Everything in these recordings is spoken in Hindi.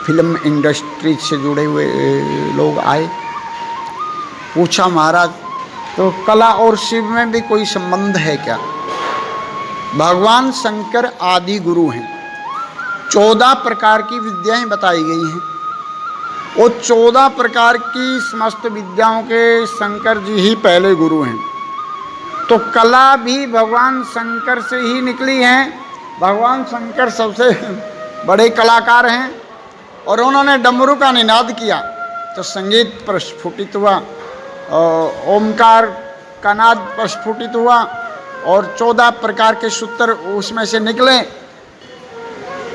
फिल्म इंडस्ट्री से जुड़े हुए लोग आए। पूछा महाराज तो कला और शिव में भी कोई संबंध है क्या? भगवान शंकर आदि गुरु हैं, 14 प्रकार की विद्याएं बताई गई हैं। वो 14 प्रकार की समस्त विद्याओं के शंकर जी ही पहले गुरु हैं। तो कला भी भगवान शंकर से ही निकली है। भगवान शंकर सबसे बड़े कलाकार हैं और उन्होंने डमरू का निनाद किया तो संगीत प्रस्फुटित हुआ, ओमकार का नाद प्रस्फुटित हुआ और 14 प्रकार के सूत्र उसमें से निकले।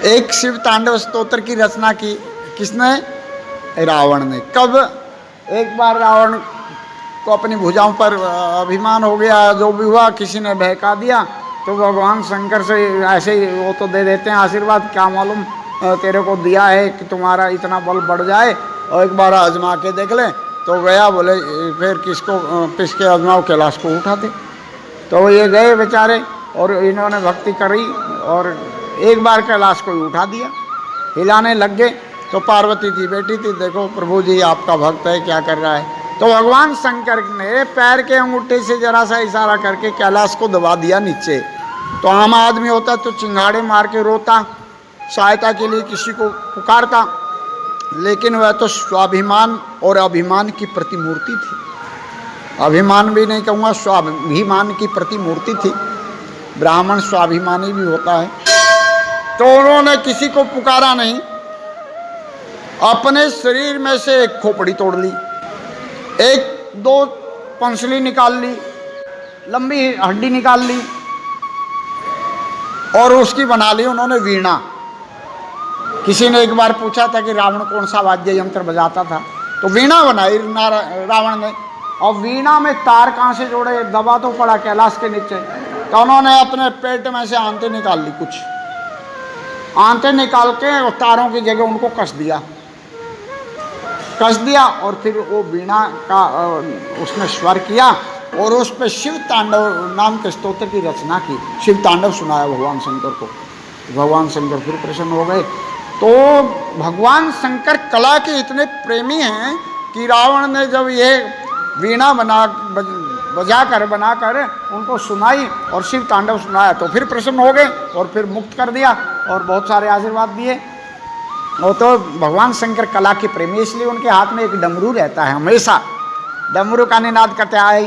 एक शिव तांडव स्तोत्र की रचना की किसने? रावण ने। कब? एक बार रावण को अपनी भुजाओं पर अभिमान हो गया, जो भी हुआ किसी ने बहका दिया तो भगवान शंकर से ऐसे ही वो तो दे देते हैं आशीर्वाद, क्या मालूम तेरे को दिया है कि तुम्हारा इतना बल बढ़ जाए और एक बार आजमा के देख ले। तो गया, बोले फिर किसको पिसके आजमाओ, कैलाश को उठा दे। तो ये गए बेचारे और इन्होंने भक्ति करी और एक बार कैलाश को उठा दिया, हिलाने लग गए। तो पार्वती जी बैठी थी, देखो प्रभु जी आपका भक्त है क्या कर रहा है। तो भगवान शंकर ने पैर के अंगूठे से जरा सा इशारा करके कैलाश को दबा दिया नीचे। तो आम आदमी होता तो चिंगाड़े मार के रोता, सहायता के लिए किसी को पुकारता, लेकिन वह तो स्वाभिमान और अभिमान की प्रतिमूर्ति थी। अभिमान भी नहीं कहूँगा, स्वाभिमान की प्रतिमूर्ति थी। ब्राह्मण स्वाभिमानी भी होता है। तो उन्होंने किसी को पुकारा नहीं, अपने शरीर में से एक खोपड़ी तोड़ ली, एक दो पंसली निकाल ली, लंबी हड्डी निकाल ली और उसकी बना ली उन्होंने वीणा। किसी ने एक बार पूछा था कि रावण कौन सा वाद्य यंत्र बजाता था, तो वीणा बनाई रावण ने। और वीणा में तार कहाँ से जोड़े, दबा तो पड़ा कैलाश के नीचे। तो उन्होंने अपने पेट में से आंतें निकाल ली, कुछ आंतें निकाल के और तारों की जगह उनको कस दिया और फिर वो वीणा का उसने स्वर किया और उस पर शिव तांडव नाम के स्तोत्र की रचना की, शिव तांडव सुनाया भगवान शंकर को। भगवान शंकर फिर प्रसन्न हो गए। तो भगवान शंकर कला के इतने प्रेमी हैं कि रावण ने जब ये वीणा बनाकर उनको सुनाई और शिव तांडव सुनाया तो फिर प्रसन्न हो गए और फिर मुक्त कर दिया और बहुत सारे आशीर्वाद दिए। वो तो भगवान शंकर कला के प्रेमी, इसलिए उनके हाथ में एक डमरू रहता है, हमेशा डमरू का निनाद करते हल।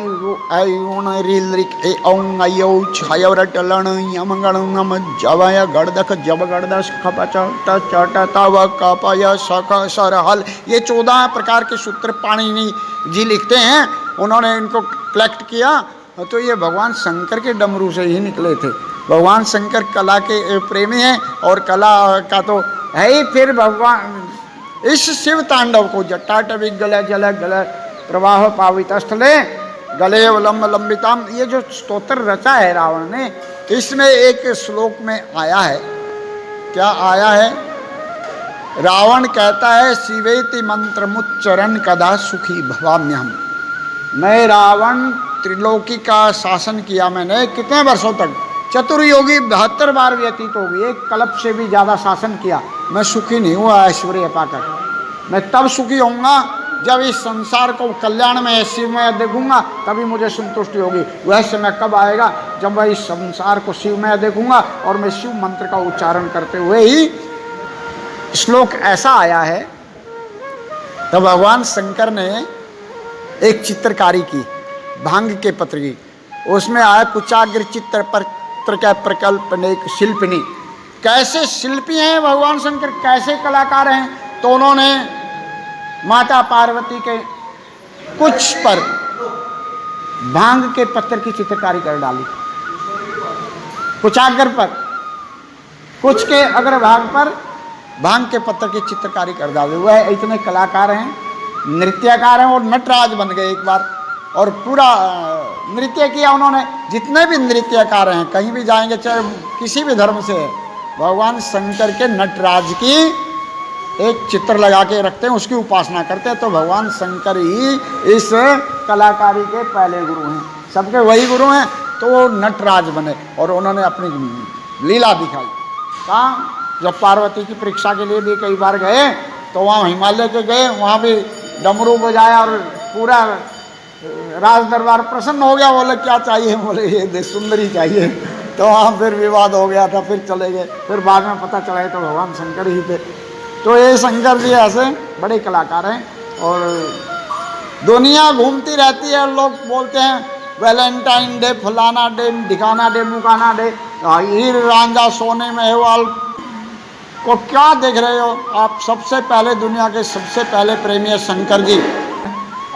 ये 14 प्रकार के सूत्र पाणिनि जी लिखते हैं, उन्होंने इनको कलेक्ट किया तो ये भगवान शंकर के डमरू से ही निकले थे। भगवान शंकर कला के प्रेमी हैं और कला का तो है ही। फिर भगवान इस शिव तांडव को जटाटविक गले जल गले प्रवाह पावितस्थले गले अवलंब लंबिताम, ये जो स्तोत्र रचा है रावण ने, इसमें एक श्लोक में आया है, क्या आया है? रावण कहता है शिवेति मंत्रमुच्चरण कदा सुखी भवाम्यहम। मैं रावण त्रिलोकी का शासन किया मैंने कितने वर्षों तक, चतुर्योगी 72 बार व्यतीत हो गई, एक कल्प से भी ज़्यादा शासन किया, मैं सुखी नहीं हुआ ऐश्वर्य पाकर। मैं तब सुखी होऊंगा जब इस संसार को कल्याण में शिवमय देखूंगा, तभी मुझे संतुष्टि होगी। वह समय कब आएगा? जब मैं इस संसार को शिवमय देखूंगा और मैं शिव मंत्र का उच्चारण करते हुए ही। श्लोक ऐसा आया है। तो भगवान शंकर ने एक चित्रकारी की, भांग के पत्र की, उसमें आया कुचाग्र चित्र पत्र का प्रकल्पने शिल्पिनी। कैसे शिल्पी हैं भगवान शंकर, कैसे कलाकार हैं। तो उन्होंने माता पार्वती के कुछ पर भांग के पत्थर की चित्रकारी कर डाली, कुचाग्र पर, कुछ के अग्रभाग पर भांग के पत्थर की चित्रकारी कर डाली। वह इतने कलाकार हैं, नृत्यकार हैं और नटराज बन गए एक बार और पूरा नृत्य किया उन्होंने। जितने भी नृत्यकार हैं कहीं भी जाएंगे, चाहे किसी भी धर्म से, भगवान शंकर के नटराज की एक चित्र लगा के रखते हैं, उसकी उपासना करते हैं। तो भगवान शंकर ही इस कलाकारी के पहले गुरु हैं, सबके वही गुरु हैं। तो वो नटराज बने और उन्होंने अपनी लीला दिखाई। कहाँ? जब पार्वती की परीक्षा के लिए भी कई बार गए तो वहाँ हिमालय के गए, वहाँ भी डमरू बजाया और पूरा राज दरबार प्रसन्न हो गया। बोले क्या चाहिए? बोले ये सुंदरी चाहिए। तो वहाँ फिर विवाद हो गया था, फिर चले गए। फिर बाद में पता चला तो भगवान शंकर ही थे। तो ये शंकर जी ऐसे बड़े कलाकार हैं और दुनिया घूमती रहती है। लोग बोलते हैं वैलेंटाइन डे, फलाना डे, ढिकाना डे, मुकाना डे, हीर रांझा सोने में हेवाल को क्या देख रहे हो आप? सबसे पहले दुनिया के सबसे पहले प्रेमी है शंकर जी।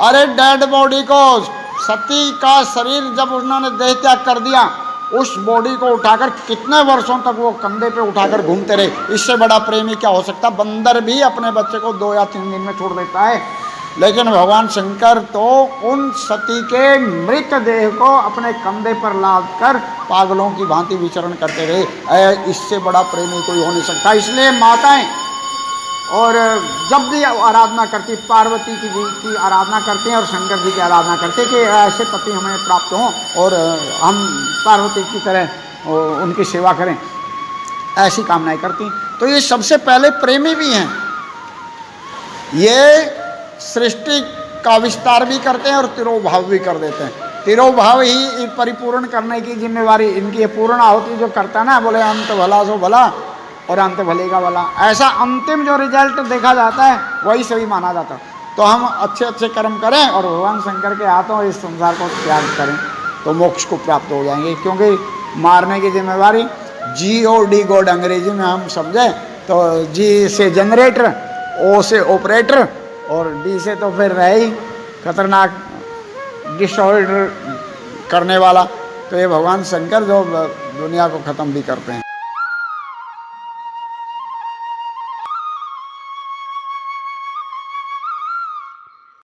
अरे डेड बॉडी को, सती का शरीर जब उन्होंने देह त्याग कर दिया, उस बॉडी को उठाकर कितने वर्षों तक वो कंधे पे उठाकर घूमते रहे। इससे बड़ा प्रेमी क्या हो सकता? बंदर भी अपने बच्चे को 2 या 3 दिन में छोड़ देता है, लेकिन भगवान शंकर तो उन सती के मृतदेह को अपने कंधे पर लाद कर पागलों की भांति विचरण करते रहे। इससे बड़ा प्रेमी कोई हो नहीं सकता। इसलिए माताएं और जब भी आराधना करती, पार्वती की जी की आराधना करते हैं और शंकर जी की आराधना करते हैं कि ऐसे पति हमें प्राप्त हों और हम पार्वती की तरह उनकी सेवा करें, ऐसी कामनाएं करती। तो ये सबसे पहले प्रेमी भी हैं। ये सृष्टि का विस्तार भी करते हैं और तिरोभाव भी कर देते हैं। तिरोभाव ही परिपूर्ण करने की जिम्मेवारी इनकी है। पूर्ण आहुति जो करता है ना, बोले अंत भला सो भला और अंत भले का भला, ऐसा अंतिम जो रिजल्ट देखा जाता है वही सही माना जाता है। तो हम अच्छे अच्छे कर्म करें और भगवान शंकर के हाथों इस संसार को त्याग करें तो मोक्ष को प्राप्त हो जाएंगे। क्योंकि मारने की जिम्मेवारी GOD गॉड अंग्रेजी में हम समझे तो G से जनरेटर, O से ऑपरेटर और D से तो फिर रहे ही खतरनाक डिसऑर्डर करने वाला। तो ये भगवान शंकर जो दुनिया को ख़त्म भी करते हैं।